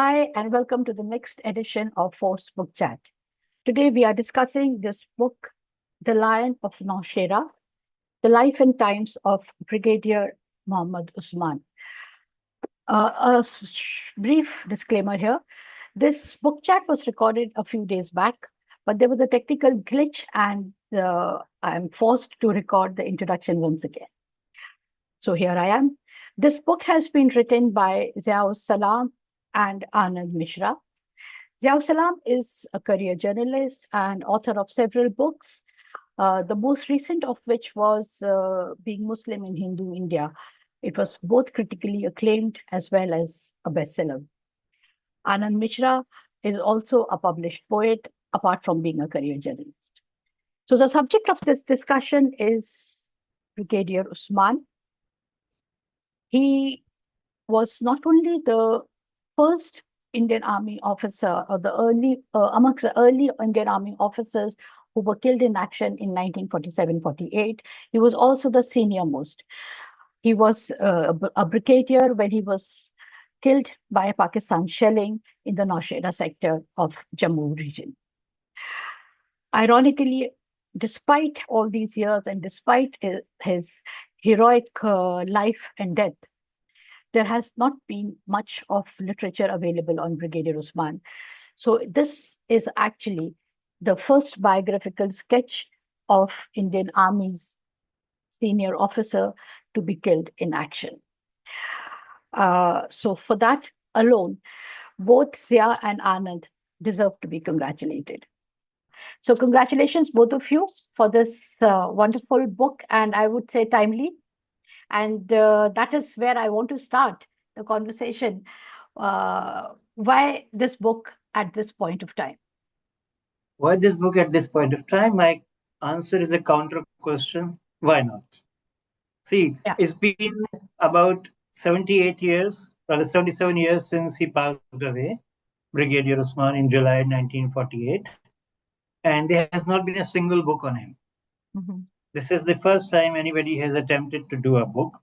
Hi, and welcome to the next edition of Force Book Chat. Today we are discussing this book, The Lion of Naushera, The Life and Times of Brigadier Muhammad Usman. Brief disclaimer here. This book chat was recorded a few days back, but there was a technical glitch and I'm forced to record the introduction once again. So here I am. This book has been written by Ziya Salaam and Anand Mishra. Ziya Salaam is a career journalist and author of several books, the most recent of which was Being Muslim in Hindu India. It was both critically acclaimed as well as a bestseller. Anand Mishra is also a published poet, apart from being a career journalist. So the subject of this discussion is Brigadier Usman. He was not only the first Indian Army officer or amongst the early Indian Army officers who were killed in action in 1947-48. He was also the senior most. He was a brigadier when he was killed by a Pakistan shelling in the Naushera sector of Jammu region. Ironically, despite all these years and despite his heroic life and death, there has not been much of literature available on Brigadier Usman. So this is actually the first biographical sketch of Indian Army's senior officer to be killed in action. So for that alone, both Ziya and Anand deserve to be congratulated. So congratulations, both of you, for this wonderful book, and I would say timely. And that is where I want to start the conversation. Why this book at this point of time? Why this book at this point of time? My answer is a counter question. Why not? See, Yeah. it's been about 78 years, rather 77 years since he passed away, Brigadier Usman, in July 1948. And there has not been a single book on him. Mm-hmm. This is the first time anybody has attempted to do a book.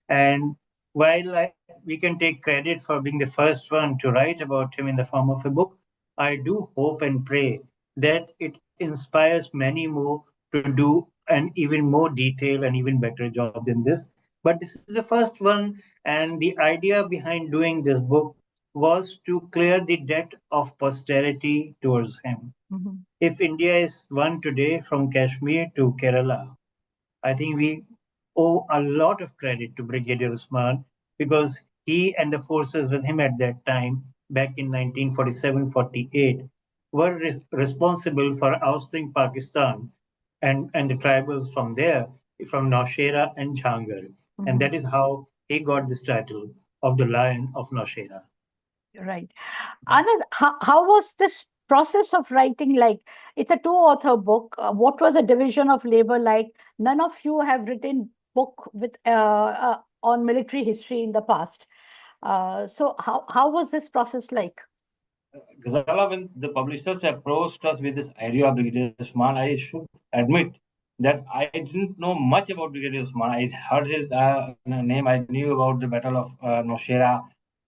And while we can take credit for being the first one to write about him in the form of a book, I do hope and pray that it inspires many more to do an even more detailed and even better job than this. But this is the first one, and the idea behind doing this book was to clear the debt of posterity towards him. Mm-hmm. If India is one today from Kashmir to Kerala, I think we owe a lot of credit to Brigadier Usman because he and the forces with him at that time, back in 1947-48, were responsible for ousting Pakistan and the tribals from there, from Naushera and Jhangar. And Mm-hmm. that is how he got this title of the Lion of Naushera. Right. Anand, how was this process of writing like? It's a two-author book. What was the division of labor like? None of you have written book with on military history in the past. So how was this process like? Ghazala, when the publishers approached us with this idea of Brigadier Usman, I should admit that I didn't know much about Brigadier Usman. I heard his name, I knew about the Battle of Naushera.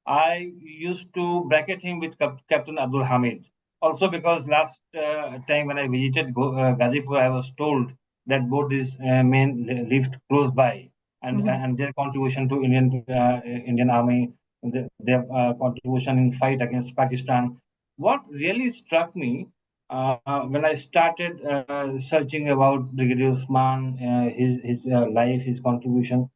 I used to bracket him with Captain Abdul Hamid. Also, because last time when I visited Gazipur, I was told that both these men lived close by, Mm-hmm. and their contribution to Indian Army, their contribution in fight against Pakistan. What really struck me when I started searching about Brigadier Usman, his life, his contribution,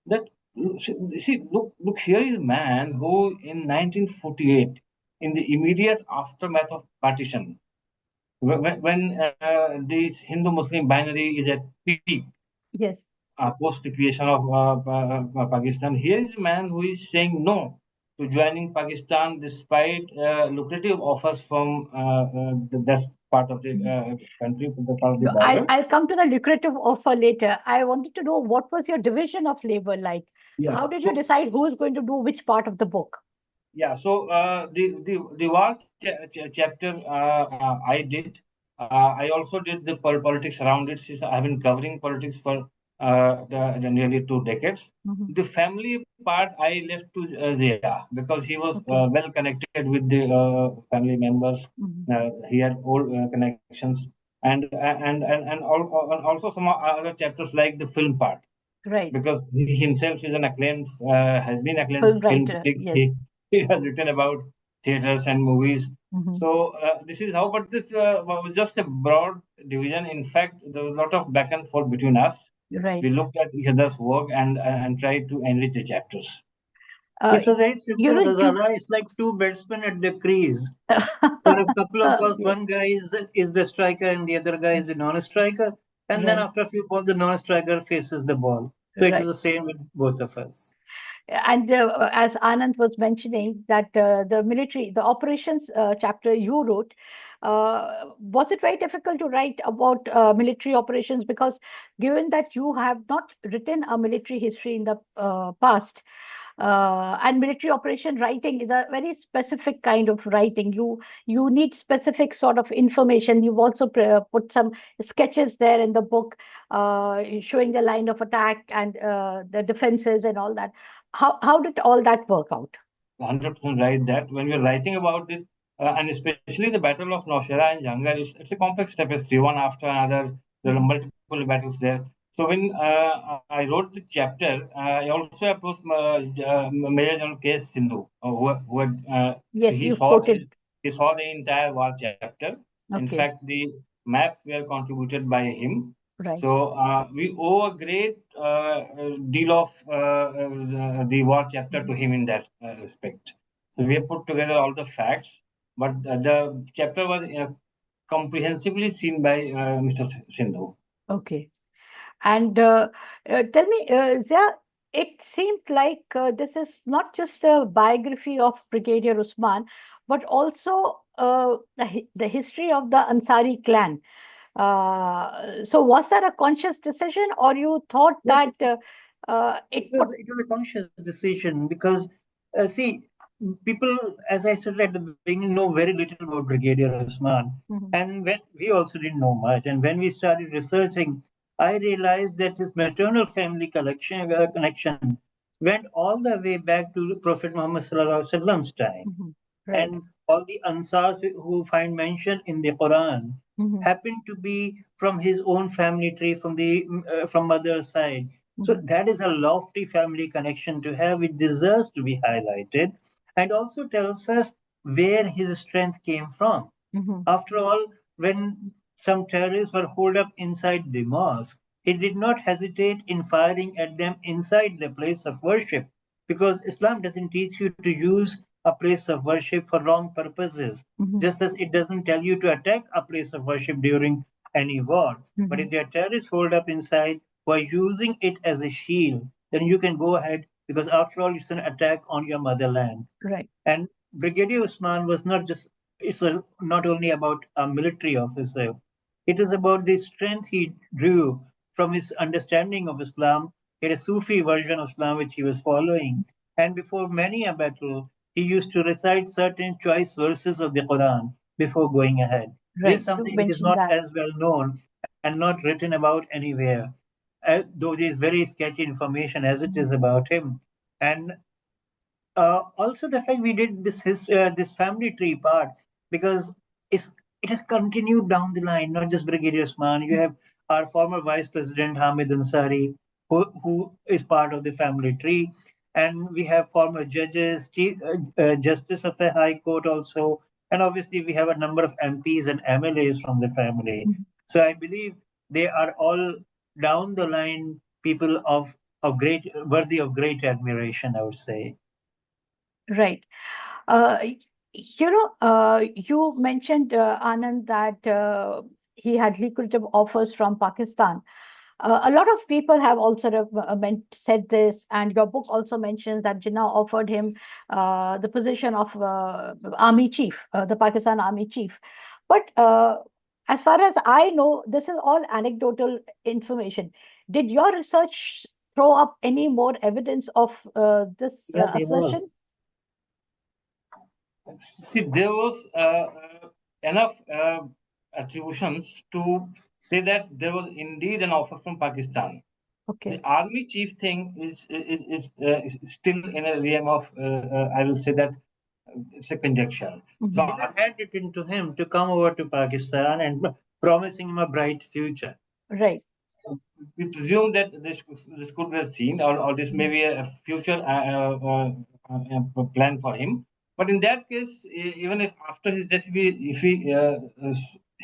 that look, here is a man who in 1948, in the immediate aftermath of partition, when this Hindu-Muslim binary is at peak, Yes. post the creation of Pakistan. Here is a man who is saying no to joining Pakistan despite lucrative offers from that part of the country, the part of the No, I'll border. I'll come to the lucrative offer later. I wanted to know what was your division of labor like? Yeah. How did you So decide who is going to do which part of the book? yeah. So the war chapter I did. I also did the politics around it. Since I've been covering politics for the nearly 2 decades. Mhm. The family part I left to Ziya because he was Okay. well connected with the family members. Mhm. He had old connections, and also some other chapters like the film part Right. because he himself is an acclaimed has been acclaimed Film film writer. critic. Yes. He has written about theaters and movies. Mhm. So this is how, but this was just a broad division. In fact, there was a lot of back and forth between us. Right. We looked at each other's work and tried to enrich the chapters. See, Uh, it was very you simple, know, you. Hazara. It's like two batsmen at the crease. For a couple of balls, Okay. one guy is the striker and the other guy is the non-striker. And then Right. after a few balls, the non-striker faces the ball. So it is Right. the same with both of us. And as Anand was mentioning, that the military, the operations chapter you wrote, was it very difficult to write about military operations? Because given that you have not written a military history in the past, and military operation writing is a very specific kind of writing. You need specific sort of information. You've also put some sketches there in the book, showing the line of attack and the defenses and all that. How did all that work out? 100% right that when we're writing about it, and especially the Battle of Nowshera and Janga, it's a complex tapestry, one after another. There are Mhm. multiple battles there. So when I wrote the chapter, I also approached Major General K. Sindhu, who had, Yes, you've quoted. he saw the entire war chapter. In Okay, fact, the maps were contributed by him. right. So we owe a great deal of the war chapter to Mhm. him in that respect. So we have put together all the facts, but the chapter was comprehensively seen by Mr. Sindhu. Okay. And tell me, Zia, it seemed like this is not just a biography of Brigadier Usman, but also the history of the Ansari clan. So, was that a conscious decision, or you thought Yes, that it would? it was a conscious decision because, see, people, as I said at the beginning, know very little about Brigadier Usman, Mhm. and when we also didn't know much. And when we started researching, I realized that his maternal family connection went all the way back to Prophet Muhammad Sallallahu Alaihi Wasallam's time, Mhm. Right. and all the Ansars who find mention in the Quran Mhm. happen to be from his own family tree from the from mother's side. So Mhm. that is a lofty family connection to have. It deserves to be highlighted, and also tells us where his strength came from. Mhm. After all, when some terrorists were holed up inside the mosque, he did not hesitate in firing at them inside the place of worship, because Islam doesn't teach you to use a place of worship for wrong purposes, Mhm. just as it doesn't tell you to attack a place of worship during any war. But Mhm. if there are terrorists holed up inside who are using it as a shield, then you can go ahead, because after all, it's an attack on your motherland. Right. And Brigadier Usman was not only about a military officer, it is about the strength he drew from his understanding of Islam. He had a Sufi version of Islam which he was following. And before many a battle, he used to recite certain choice verses of the Quran before going ahead. This is Right. You something which is mentioned not that. as well known and not written about anywhere, though there is very sketchy information as it Mhm. is about him. And also the fact we did this family tree part, because it's, it has continued down the line, not just Brigadier Usman. You have our former Vice President Hamid Ansari, who is part of the family tree, and we have former judges, Justice of the High Court also, and obviously we have a number of MPs and MLAs from the family. Mhm. So I believe they are all down the line people of great worthy of great admiration, I would say. Right. Y- you mentioned, Anand, that he had lucrative offers from Pakistan. A lot of people have also said this, and your book also mentions that Jinnah offered him the position of army chief, the Pakistan army chief. But as far as I know, this is all anecdotal information. Did your research throw up any more evidence of this Yeah, they was. assertion? See, there was enough attributions to say that there was indeed an offer from Pakistan. Okay. The army chief thing is still in a realm of I will say that it's a conjecture. So Mhm. Miller handed it into him to come over to Pakistan and promising him a bright future. Right. so we presume that this could be seen, or this may Mhm. be a future plan for him. But in that case, even if after his death,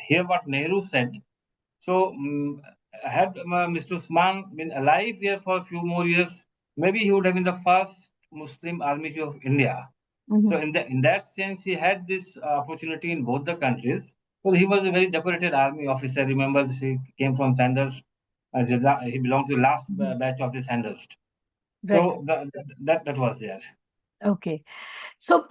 hear what Nehru said, so had Mr. Usman been alive here for a few more years, maybe he would have been the first Muslim army chief of India. So Mhm. in that sense, he had this opportunity in both the countries. Well, he was a very decorated army officer. Remember, he came from Sandhurst. He belonged to the last Mhm. batch of the Sandhurst. Right. So that was there. Okay. So,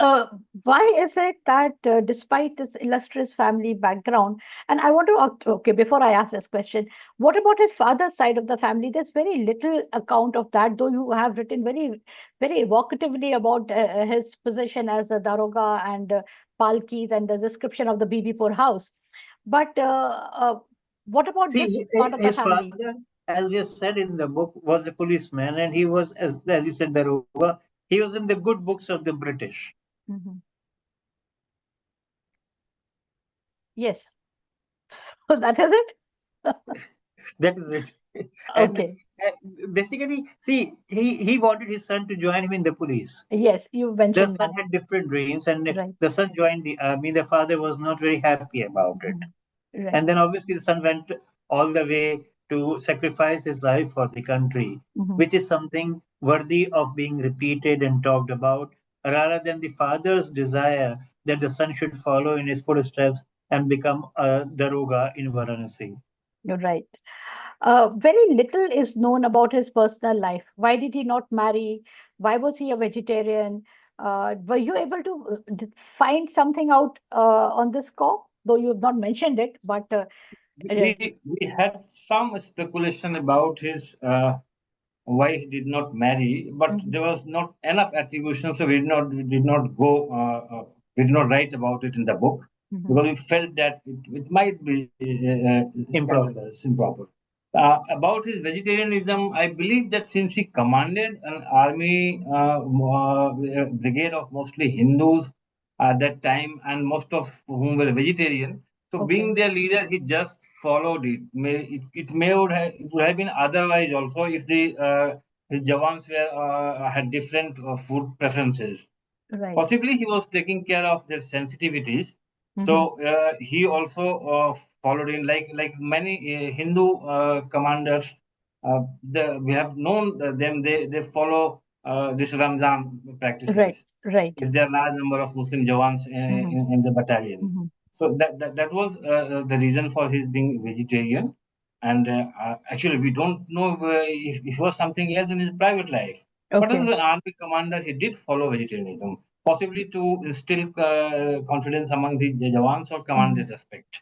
why is it that despite this illustrious family background, and I want to, okay, before I ask this question, what about his father's side of the family? There's very little account of that, though you have written very, very evocatively about his position as a daroga and palkis and the description of the Bibipur house. But what about this See, part of the his family? father, as you said in the book, was a policeman, and he was, as you said, Daroga. He was in the good books of the British. Mhm. Yes. So that is it? That is it. And Okay. basically, see, he wanted his son to join him in the police. Yes, you The mentioned son that. had different dreams, and Right. the son joined the army. The father was not very happy about it. Mhm. Right. And then obviously the son went all the way to sacrifice his life for the country, Mhm. which is something worthy of being repeated and talked about, rather than the father's desire that the son should follow in his footsteps and become a daroga in Varanasi. You're right. Very little is known about his personal life. Why did he not marry? Why was he a vegetarian? Were you able to find something out on this score? Though you have not mentioned it, but uh, We had some speculation about his why he did not marry, but mhm, there was not enough attribution, so we did not write about it in the book mhm. because we felt that it might be Improper. scandalous, improper. About his vegetarianism, I believe that since he commanded an army brigade of mostly Hindus at that time, and most of whom were vegetarian, so Okay, being their leader, he just followed it. It would have been otherwise also if the his Jawans had different food preferences. right. Possibly he was taking care of their sensitivities. Mhm. So he also followed in like many Hindu commanders. We have known them. They follow this Ramzan Right, practices. right. Is there a large number of Muslim Jawans Mhm, in the battalion? mhm. So that was the reason for his being vegetarian. And actually, we don't know if it was something else in his private life. But as Okay. an army commander, he did follow vegetarianism, possibly to instill confidence among the Jawans or command Mhm. their respect.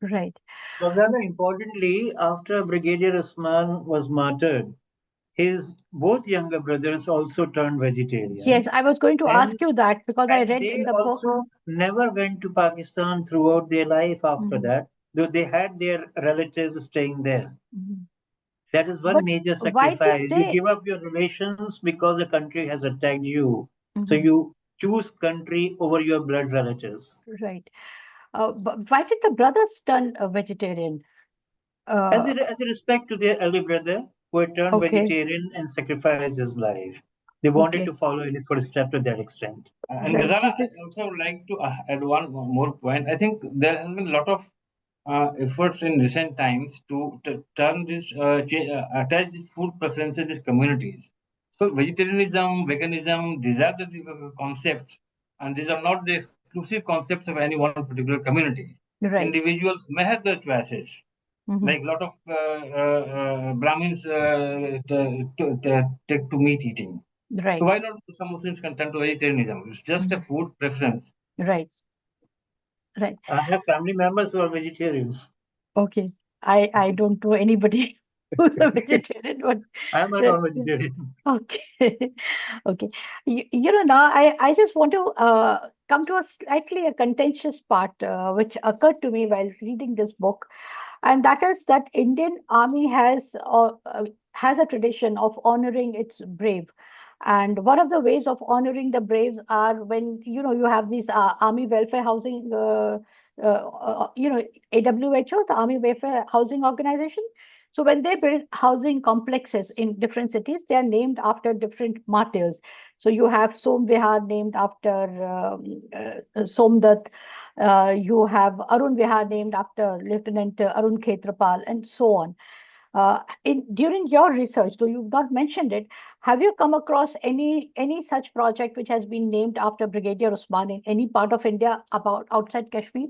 Right. Rosanna, importantly, after Brigadier Usman was martyred, his both younger brothers also turned Yes, vegetarian. I was going to And ask you that because I and read in they the book. also never went to Pakistan throughout their life after Mhm, that, though they had their relatives staying there. mhm. That is one But major why did sacrifice. You they? give up your relations because a country has attacked you. So Mhm. you choose country over your blood relatives. Right. But why did the brothers turn a vegetarian? As Uh, as a respect to their elder brother who had turned okay, vegetarian and sacrificed his life, they wanted to okay, follow in his footsteps to that extent. And right. Ghazala, I Because also would like to add one more point. I think there has been a lot of efforts in recent times to turn attach these food preferences with communities. So vegetarianism, veganism, these are the concepts, and these are not the exclusive concepts of any one particular community. right. Individuals may have their choices. Hmm. Like a lot of Brahmins take to meat eating. So Right, why not some Muslims can turn to vegetarianism? It's just a hmm, food preference. right, right. I have family members who are vegetarians. Okay. I don't know anybody who's a vegetarian, but I am a uh, non-vegetarian. okay. Okay. Now I just want to come to a slightly a contentious part which occurred to me while reading this book, and that is that Indian Army has has a tradition of honoring its brave. And one of the ways of honoring the braves are when, you have these army welfare housing, AWHO, the Army Welfare Housing Organization. So when they build housing complexes in different cities, they are named after different martyrs. So you have Som Vihar named after Somdat. You have Arun Vihar named after Lieutenant Arun Khetrapal, and so on. During your research, though you've not mentioned it, have you come across any such project which has been named after Brigadier Usman in any part of India about outside Kashmir?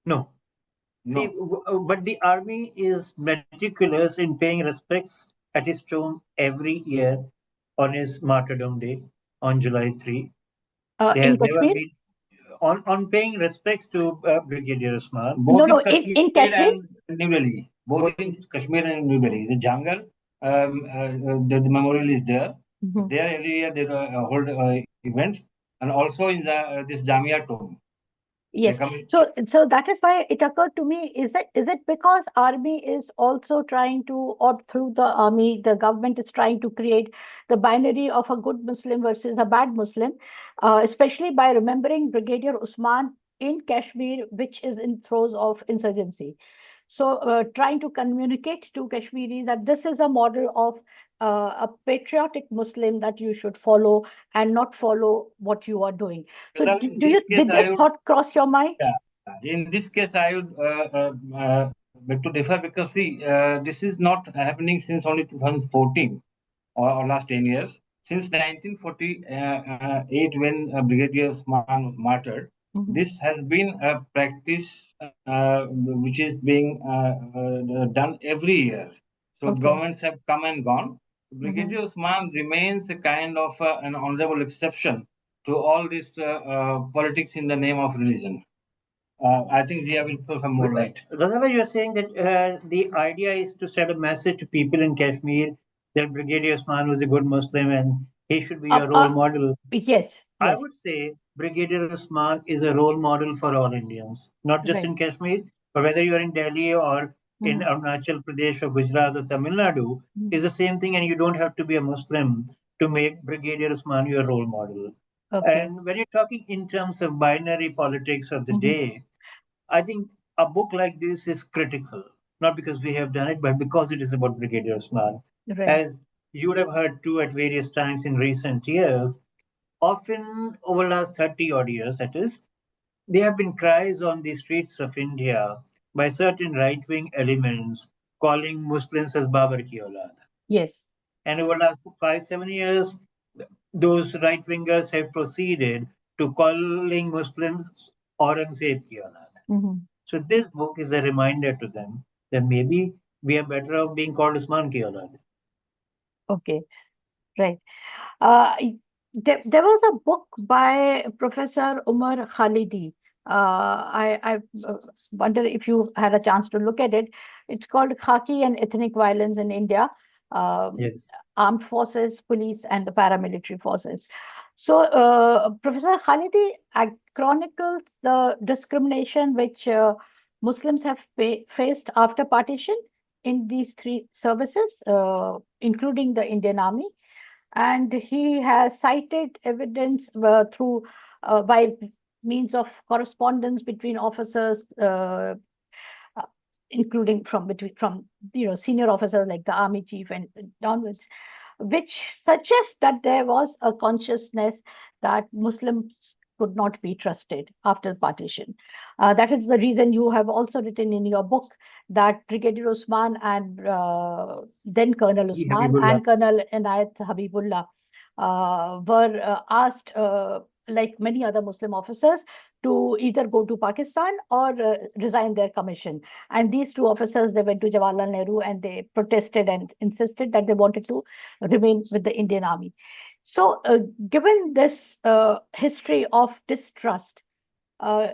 No. See, No. but the army is meticulous in paying respects at his tomb every year on his martyrdom day on July 3. There In has never Kashmir? been on paying respects to Brigadier Usman. No, Both no, in in Kashmir Kashmir? and New Delhi. Both in Kashmir and New Delhi. The jungle, the memorial is there. Mhm. There every year they hold events, and also in the this Jamia tomb. They Yes. come. So that is why it occurred to me, is it because army is also trying to, or through the army, the government is trying to create the binary of a good Muslim versus a bad Muslim, especially by remembering Brigadier Usman in Kashmir, which is in throes of insurgency. So trying to communicate to Kashmiri that this is a model of a patriotic Muslim that you should follow and not follow what you are doing. So Well, in do this you case, did I this would. thought cross your mind? Yeah, in this case, I would beg to differ because see, this is not happening since only 2014 or last 10 years. Since 1948, when Brigadier Usman was martyred, Mhm. this has been a practice which is being done every year. So Okay. governments have come and gone. Mhm. Brigadier Usman remains a kind of an honorable exception to all this politics in the name of religion. I think Zia will throw some more light. Whenever you're saying that the idea is to send a message to people in Kashmir that Brigadier Usman was a good Muslim and he should be Uh, a role uh, model, yes, I yes, would say Brigadier Usman is a role model for all Indians, not just right. in Kashmir, but whether you're in Delhi or in Mhm. Arunachal Pradesh or Gujarat or Tamil Nadu, is Mhm. the same thing, and you don't have to be a Muslim to make Brigadier Usman your role model. Okay. And when you're talking in terms of binary politics of the Mhm. day, I think a book like this is critical, not because we have done it, but because it is about Brigadier Usman. Right. As you would have heard too at various times in recent years, often over the last 30 odd years, that is, there have been cries on the streets of India by certain right wing elements calling Muslims as Babar ki aulad. Yes. And over the last 5, 7 years, those right wingers have proceeded to calling Muslims Aurangzeb ki aulad. Mhm. So this book is a reminder to them that maybe we are better off being called Usman ki aulad. Okay. Right. Uh, there was a book by Professor Umar Khalidi. I wonder if you had a chance to look at it. It's called Khaki and Ethnic Violence in India, um, Yes. Armed Forces, Police, and the Paramilitary Forces. So, Professor Khalidi chronicles the discrimination which Muslims have faced after partition in these three services, including the Indian Army, and he has cited evidence through by means of correspondence between officers, uh, including from senior officers like the army chief and downwards, which suggests that there was a consciousness that Muslims could not be trusted after the partition. That is the reason you have also written in your book that Brigadier Usman and then Colonel Ji Usman Habibullah. and Colonel Inayat Habibullah were asked, like many other Muslim officers, to either go to Pakistan or resign their commission. And these two officers, they went to Jawaharlal Nehru and they protested and insisted that they wanted to remain with the Indian Army. So, given this history of distrust, uh,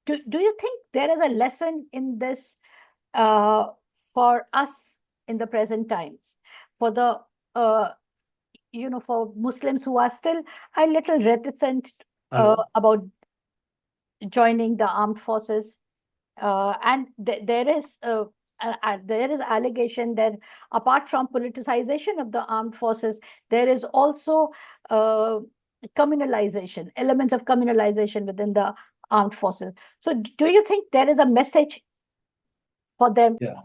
do you think there is a lesson in this uh, for us in the present times, for the uh, for Muslims who are still a little reticent Hello. about joining the armed forces, and there is there is allegation that apart from politicization of the armed forces, there is also uh, communalization, elements of communalization within the armed forces. So, do you think there is a message for them? Yeah.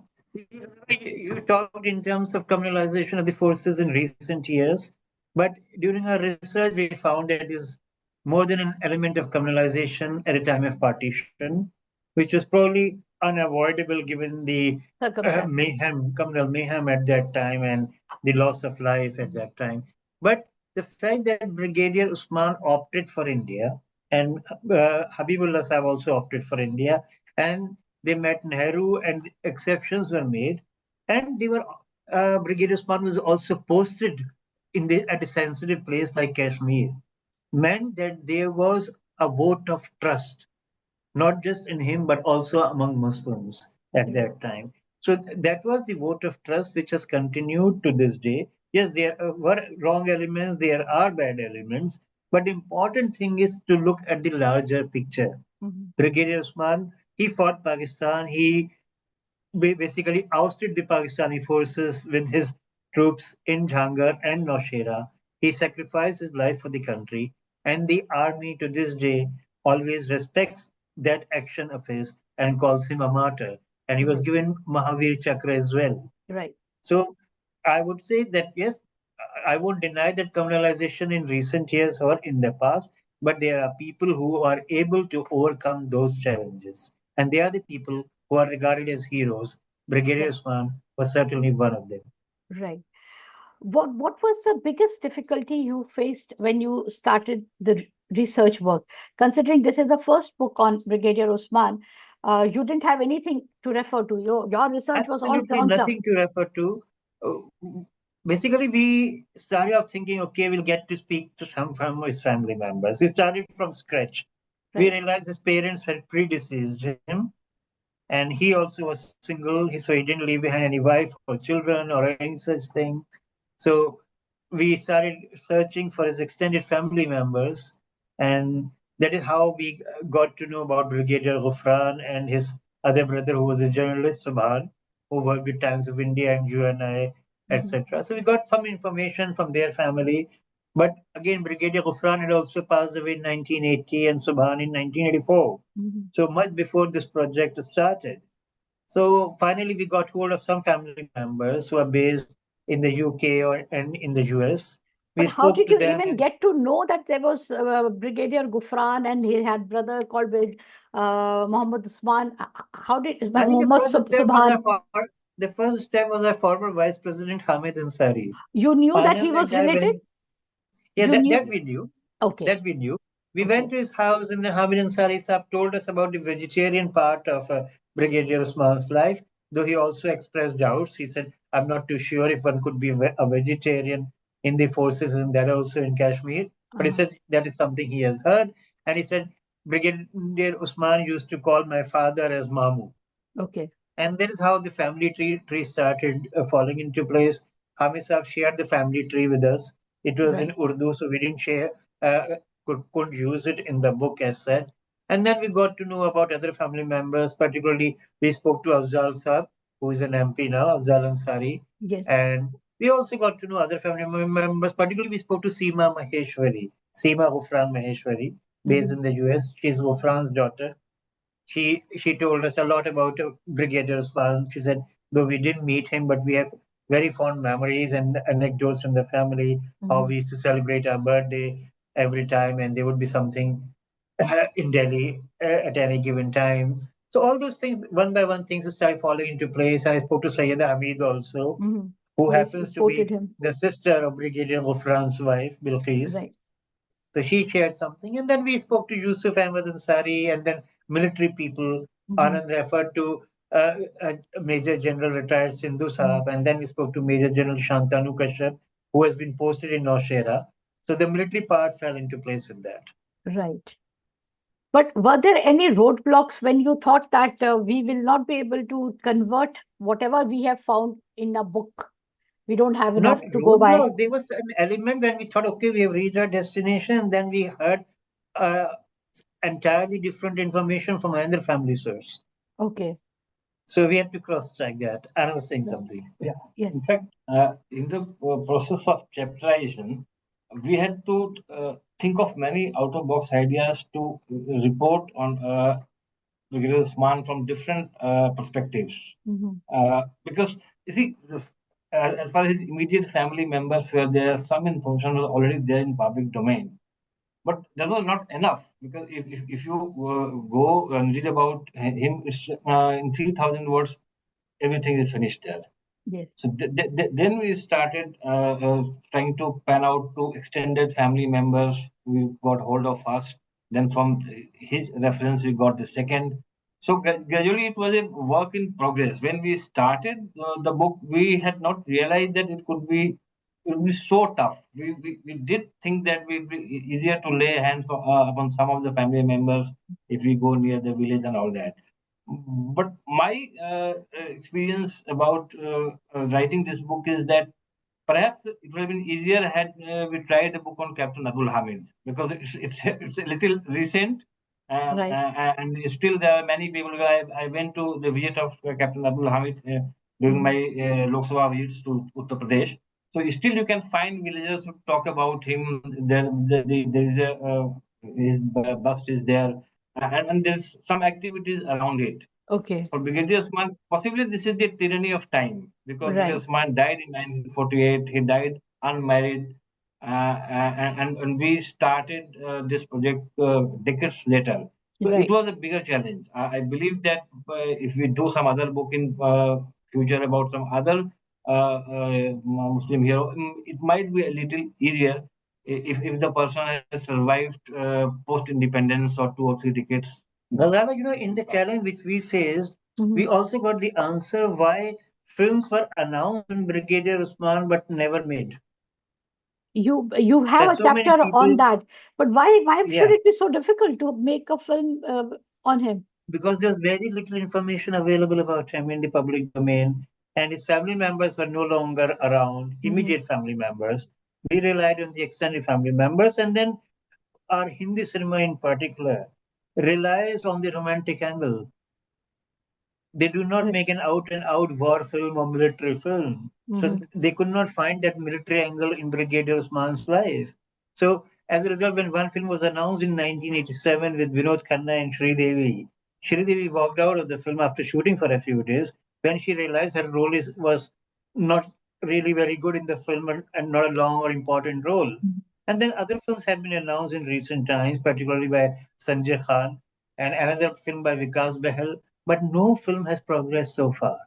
You talked in terms of communalization of the forces in recent years, but during our research, we found that is more than an element of communalization at a time of partition, which was probably unavoidable given the Circumstance. mayhem, communal mayhem at that time and the loss of life at that time. But the fact that Brigadier Usman opted for India and Habibullah Sahib also opted for India, and they met Nehru, and exceptions were made, and they were Brigadier Usman was also posted in the at a sensitive place like Kashmir, meant that there was a vote of trust, not just in him but also among Muslims at that time. So that was the vote of trust which has continued to this day. Yes, there were wrong elements, there are bad elements, but the important thing is to look at the larger picture. Brigadier Usman, he fought Pakistan. He basically ousted the Pakistani forces with his troops in Jhangar and Naushera. He sacrificed his life for the country, and the army to this day always respects that action of his and calls him a martyr. And he was given Mahavir Chakra as well. Right. So I would say that yes, I won't deny that communalization in recent years or in the past, but there are people who are able to overcome those challenges. And they are the people who are regarded as heroes. Brigadier Right. Usman was certainly one of them. Right. What was the biggest difficulty you faced when you started the research work? Considering this is the first book on Brigadier Osman, you didn't have anything to refer to. Your research was all Absolutely ground up. nothing to refer to. Basically, we started off thinking, okay, we'll get to speak to some from his family members. We started from scratch. We Right. realized his parents had predeceased him, and he also was single, so he didn't leave behind any wife or children or any such thing. So we started searching for his extended family members, and that is how we got to know about Brigadier Ghufran and his other brother, who was a journalist, Subhan, who worked with Times of India and UNI, etc. So we got some information from their family. But again, Brigadier Ghufran had also passed away in 1980 and Subhan in 1984. So much before this project started. So finally, we got hold of some family members who are based in the UK or and in the US. We But how spoke did to you them, even and get to know that there was Brigadier Gufran and he had brother called Muhammad Usman? How did I think Muhammad Subhan? the first step was our former Vice President Hamid Ansari. You knew that Final he was entire related? when Yeah, You that knew? we knew. Okay. That we knew. We Okay. went to his house, and then Hamid Ansari Sahib told us about the vegetarian part of Brigadier Usman's life, though he also expressed doubts. He said, I'm not too sure if one could be a vegetarian in the forces and that also in Kashmir. But he said that is something he has heard. And he said, Brigadier Usman used to call my father as Mamu. Okay. And that is how the family tree started falling into place. Hamid Saab shared the family tree with us. It was in Right. Urdu, so we didn't share, couldn't use it in the book as such. And then we got to know about other family members. Particularly, we spoke to Afzal Saab, who is an MP now, Afzal Ansari. Yes. And we also got to know other family members. Particularly, we spoke to Seema Maheshwari, Seema Ghufran Maheshwari, based in the US. She's Ghufran's daughter. She told us a lot about Brigadier Usman. She said, though we didn't meet him, but we have very fond memories and anecdotes from the family, how we used to celebrate our birthday every time, and there would be something in Delhi at any given time. So all those things, one by one, things started falling into place. I spoke to Sayyida Hamid also, who Yes, you happens to quoted be him. the sister of Brigadier Ghufran's wife, Bilqis. Right. So she shared something, and then we spoke to Yusuf Ahmed Ansari, and then military people. Anand referred to Major General retired Sindhu Saab, and then we spoke to Major General Shantanu Kashyap, who has been posted in Naushera. So the military part fell into place with that. Right. But were there any roadblocks when you thought that we will not be able to convert whatever we have found in a book? We don't have enough Not to go by. roadblock. There was an element when we thought, okay, we have reached our destination, and then we heard uh, entirely different information from another family source. Okay. So we had to cross-check that. I was saying Right. something. Yeah. Yes. In fact, in the process of chapterization, we had to think of many out-of-box ideas to report on Brigadier Usman from different perspectives. Mhm. Because you see, as far as his immediate family members were there, some information was already there in public domain. But that was not enough because if you go and read about him, it's, in 3,000 words, everything is finished there. Yes. So then we started trying to pan out to extended family members. We got hold of first. Then from his reference, we got the second. So gradually, it was a work in progress. When we started the book, we had not realized that it would be so tough. We did think that it would be easier to lay hands upon some of the family members if we go near the village and all that. But my experience about writing this book is that perhaps it would have been easier had we tried a book on Captain Abdul Hamid because it's a little recent, Right. and still there are many people. I went to the visit of Captain Abdul Hamid during Mhm. my Lok Sabha visits to Uttar Pradesh. So still you can find villagers who talk about him. There is a his bust is there, and there's some activities around it. Okay. For Brigadier Usman, possibly this is the tyranny of time because Brigadier Right. Usman died in 1948. He died unmarried, and we started this project decades later. So it Right. was a bigger challenge. I believe that if we do some other book in future about some other Muslim hero, it might be a little easier if the person has survived post independence or 2 or 3 decades. Well, rather, in the challenge which we faced, we Mhm. also got the answer why films were announced on Brigadier Usman but never made. You have There's a so many chapter on people, that, but why should yeah, it be so difficult to make a film on him? because there's very little information available about him in the public domain, and his family members were no longer around, Mhm. immediate family members. We relied on the extended family members, and then our Hindi cinema in particular relies on the romantic angle. They do not Right. make an out and out war film or military film. So Mhm. they could not find that military angle in Brigadier Usman's life. So as a result, when one film was announced in 1987 with Vinod Khanna and Sri Devi walked out of the film after shooting for a few days when she realized her role was not really very good in the film and not a long or important role. Mhm. And then other films have been announced in recent times, particularly by Sanjay Khan and another film by Vikas Behal, but no film has progressed so far.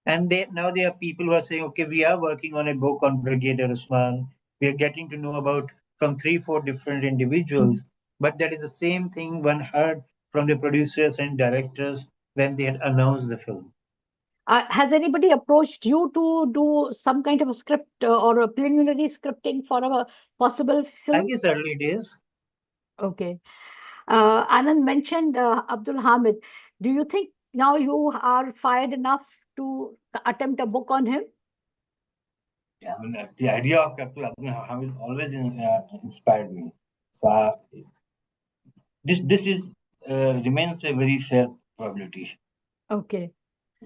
And now there are people who are saying, okay, we are working on a book on Brigadier Usman. We are getting to know about from 3, 4 different Mhm. individuals. But that is the same thing one heard from the producers and directors when they had announced the film. Has anybody approached you to do some kind of a script or a preliminary scripting for a possible I film? guess early days. Okay. Anand mentioned Abdul Hamid. Do you think now you are fired enough to attempt a book on him? Yeah, I mean, the idea of Captain Abdul Hamid always inspired me. So this is remains a very fair probability. Okay.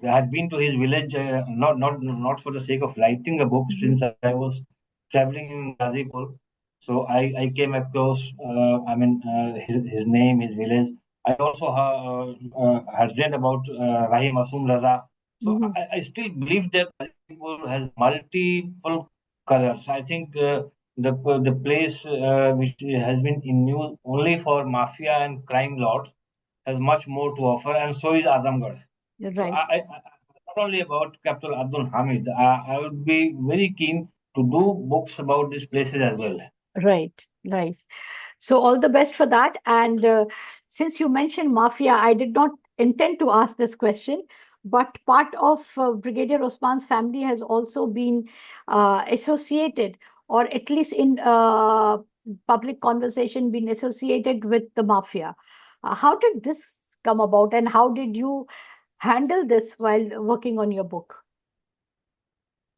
I had been to his village, not for the sake of writing a book, Mhm. since I was traveling in Gazipur. So I came across, his name, his village. I also had read about Rahim Asum Raza. So Mhm. I still believe that Gazipur has multiple colors. I think the place which has been in news only for mafia and crime lords has much more to offer, and so is Azamgarh. So Right. not only about Captain Abdul Hamid, I would be very keen to do books about these places as well. Right. Right. So all the best for that. And since you mentioned mafia, I did not intend to ask this question, but part of Brigadier Osman's family has also been associated, or at least in public conversation, been associated with the mafia. How did this come about, and how did you handle this while working on your book?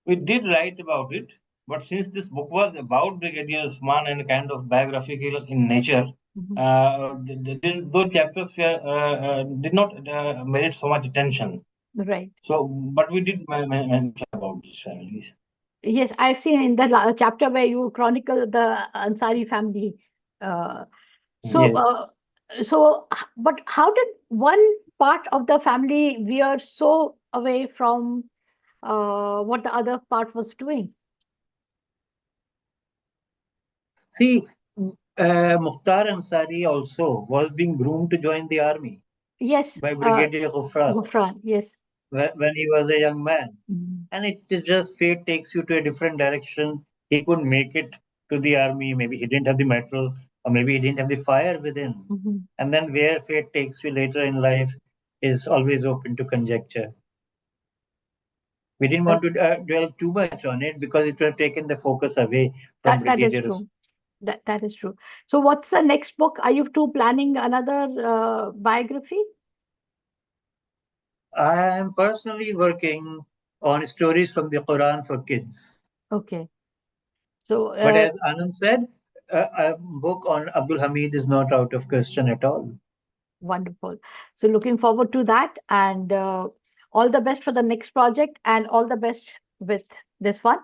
We did write about it, but since this book was about Brigadier Usman and kind of biographical in nature, Mhm. those chapters did not merit so much attention. Right. So, but we did mention about these families. Yes, I've seen in the chapter where you chronicle the Ansari family. Uh, so, Yes. but how did one part of the family veer so away from what the other part was doing? See, Mukhtar Ansari also was being groomed to join the army Yes, by Brigadier Ghuffran Gufran, yes. when he was a young man. Mhm. And it is just fate takes you to a different direction. He couldn't make it to the army. Maybe he didn't have the metal, or maybe he didn't have the fire within. Mhm. And then where fate takes you later in life is always open to conjecture. We didn't That, want to dwell too much on it because it would have taken the focus away from that is Brigadier. true. That is true. So, what's the next book? Are you two planning another biography? I am personally working on stories from the Quran for kids. Okay. So, But as Anand said, a book on Abdul Hamid is not out of question at all. wonderful. So, looking forward to that, and all the best for the next project, and all the best with this one.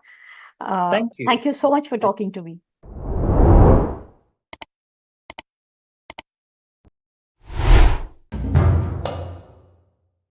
Thank you. Thank you so much for talking to me.